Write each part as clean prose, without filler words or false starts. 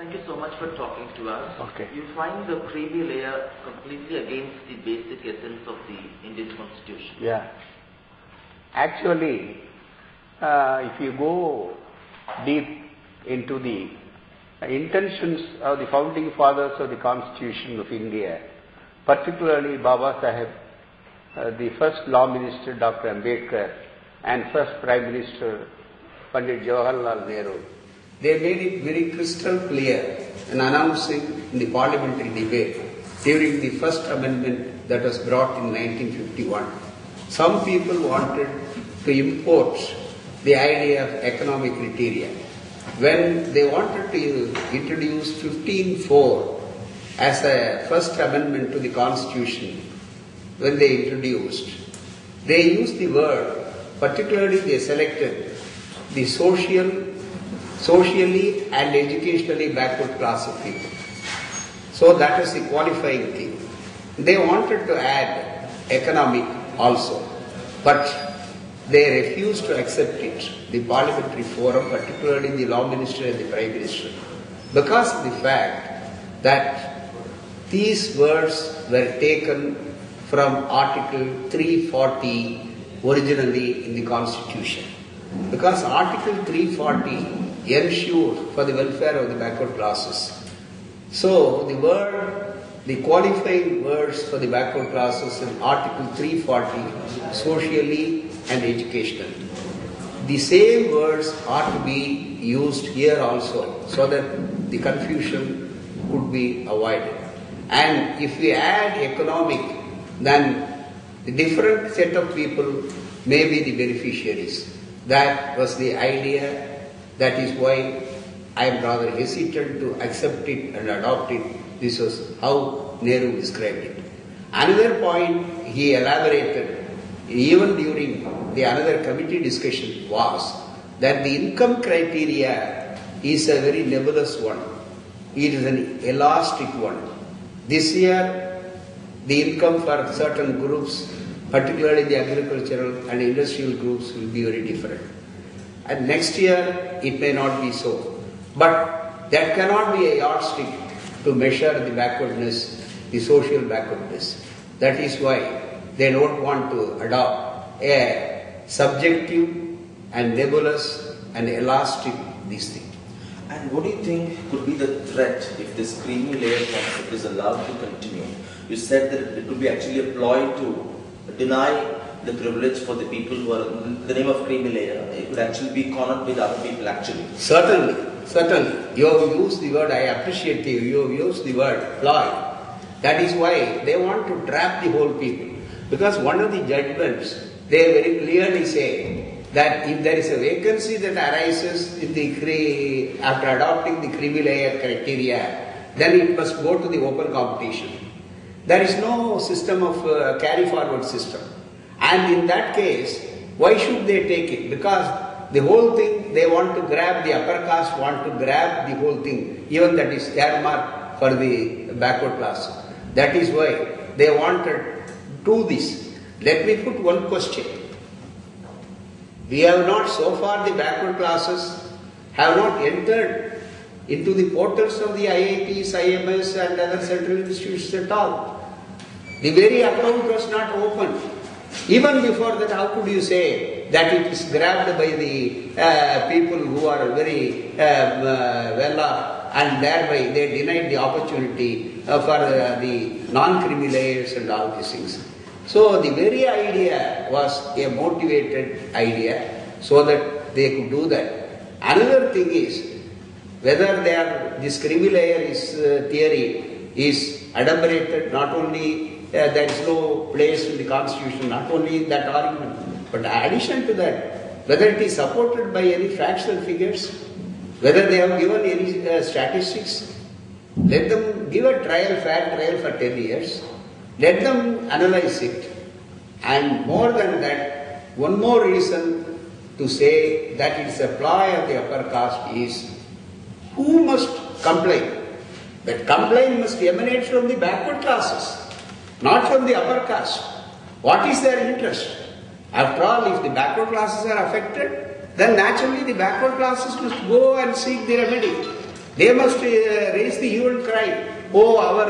Thank you so much for talking to us. Okay. You find the creamy layer completely against the basic essence of the Indian Constitution. Yeah. Actually, if you go deep into the intentions of the founding fathers of the Constitution of India, particularly Baba Saheb, the first Law Minister Dr. Ambedkar and first Prime Minister Pandit Jawaharlal Nehru, they made it very crystal clear in announcing in the parliamentary debate during the first amendment that was brought in 1951. Some people wanted to import the idea of economic criteria. When they wanted to introduce 15(4) as a first amendment to the Constitution, when they introduced, they used the word, particularly they selected the socially and educationally backward class of people. So that was the qualifying thing. They wanted to add economic also, but they refused to accept it, the parliamentary forum, particularly the Law Minister and the Prime Minister, because of the fact that these words were taken from Article 340 originally in the Constitution. Because Article 340 ensured for the welfare of the backward classes. So the qualifying words for the backward classes in Article 340, socially and educationally. The same words are to be used here also, so that the confusion could be avoided. And if we add economic, then the different set of people may be the beneficiaries. That was the idea. That is why I am rather hesitant to accept it and adopt it. This was how Nehru described it. Another point he elaborated, even during the another committee discussion, was that the income criteria is a very nebulous one. It is an elastic one. This year, the income for certain groups, particularly the agricultural and industrial groups, will be very different. And next year, it may not be so. But that cannot be a yardstick to measure the backwardness, the social backwardness. That is why they don't want to adopt a subjective and nebulous and elastic this thing. And what do you think could be the threat if this creamy layer concept is allowed to continue? You said that it could be actually employed to deny the privilege for the people who are in the name of creamy layer. It could actually be cornered with other people actually. Certainly. You have used the word, I appreciate you, you have used the word ploy. That is why they want to trap the whole people. Because one of the judgments, they very clearly say that if there is a vacancy that arises in the after adopting the creamy layer criteria, then it must go to the open competition. There is no system of carry forward system. And in that case, why should they take it? Because the whole thing, they want to grab, the upper caste want to grab the whole thing, even that is earmarked for the backward class. That is why they wanted to do this. Let me put one question. We have not, so far the backward classes have not entered into the portals of the IITs, IMS and other central institutions at all. The very account was not opened. Even before that, how could you say that it is grabbed by the people who are very well off, and thereby they denied the opportunity for the non-creamy layers and all these things. So the very idea was a motivated idea so that they could do that. Another thing is whether this creamy layer theory is adumbrated, not only there is no place in the Constitution, not only that argument, but in addition to that, whether it is supported by any fractional figures, whether they have given any statistics, let them give a fair trial for 10 years, let them analyze it, and more than that, one more reason to say that it is a ploy of the upper caste is, who must complain? That complaint must emanate from the backward classes, not from the upper caste. What is their interest? After all, if the backward classes are affected, then naturally the backward classes must go and seek the remedy. They must raise the hue and cry. Oh, our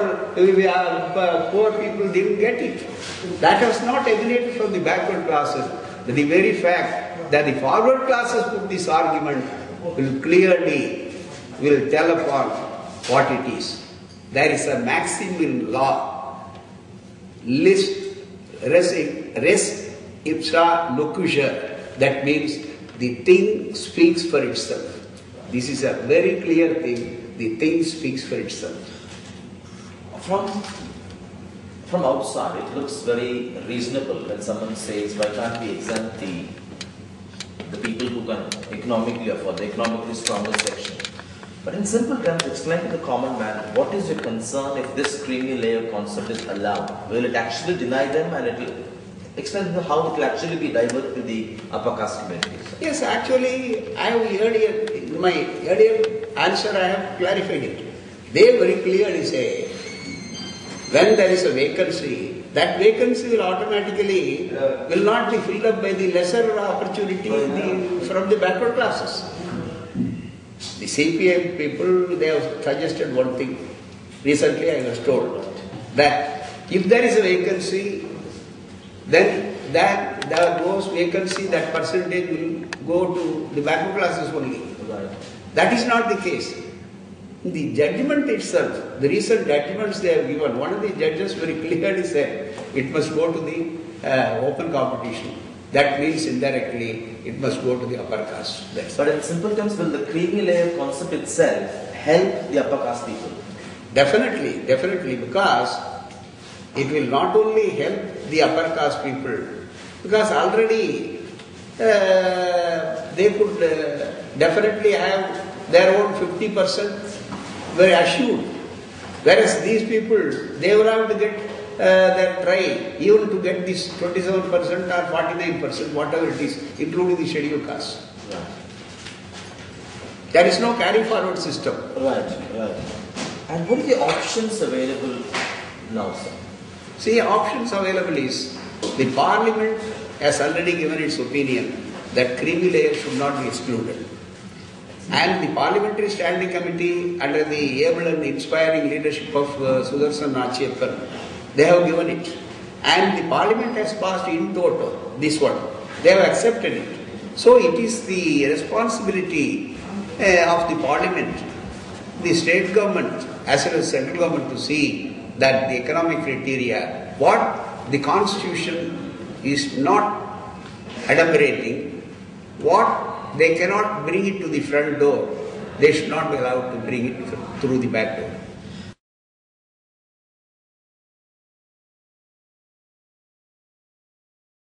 poor people didn't get it. That has not emanated from the backward classes. The very fact that the forward classes put this argument will tell upon what it is. There is a maxim in law, res ipsa locutor, that means the thing speaks for itself. This is a very clear thing, the thing speaks for itself. From outside, it looks very reasonable when someone says, why can't we exempt the people who can economically afford, the economically stronger section? But in simple terms, explain to the common man, what is your concern if this creamy layer concept is allowed? Will it actually deny them, and it will explain to them how it will actually be diverted to the upper caste community? Yes, actually, in my earlier answer I have clarified it. They very clearly say, when there is a vacancy, that vacancy will automatically will not be filled up by the lesser opportunity from the backward classes. The CPM people, they have suggested one thing. Recently I was told that if there is a vacancy, then those vacancy, that percentage will go to the backward classes only. Right. That is not the case. The judgment itself, the recent judgments they have given, one of the judges very clearly said it must go to the open competition. That means indirectly it must go to the upper caste. But in simple terms, will the creamy layer concept itself help the upper caste people? Definitely, because it will not only help the upper caste people, because already they could definitely have their own 50% very assured. Whereas these people, they will have to get their try even to get this 27% or 49%, whatever it is, including the scheduled caste. Right. There is no carry forward system. Right. And what are the options available now, sir? See, options available is, the Parliament has already given its opinion that creamy layer should not be excluded. And the Parliamentary Standing Committee, under the able and inspiring leadership of Sudarshan Nachiyappan, they have given it. And the Parliament has passed in toto this one. They have accepted it. So it is the responsibility of the Parliament, the state government as well as central government, to see that the economic criteria, what the Constitution is not adumbrating, what they cannot bring it to the front door, they should not be allowed to bring it through the back door.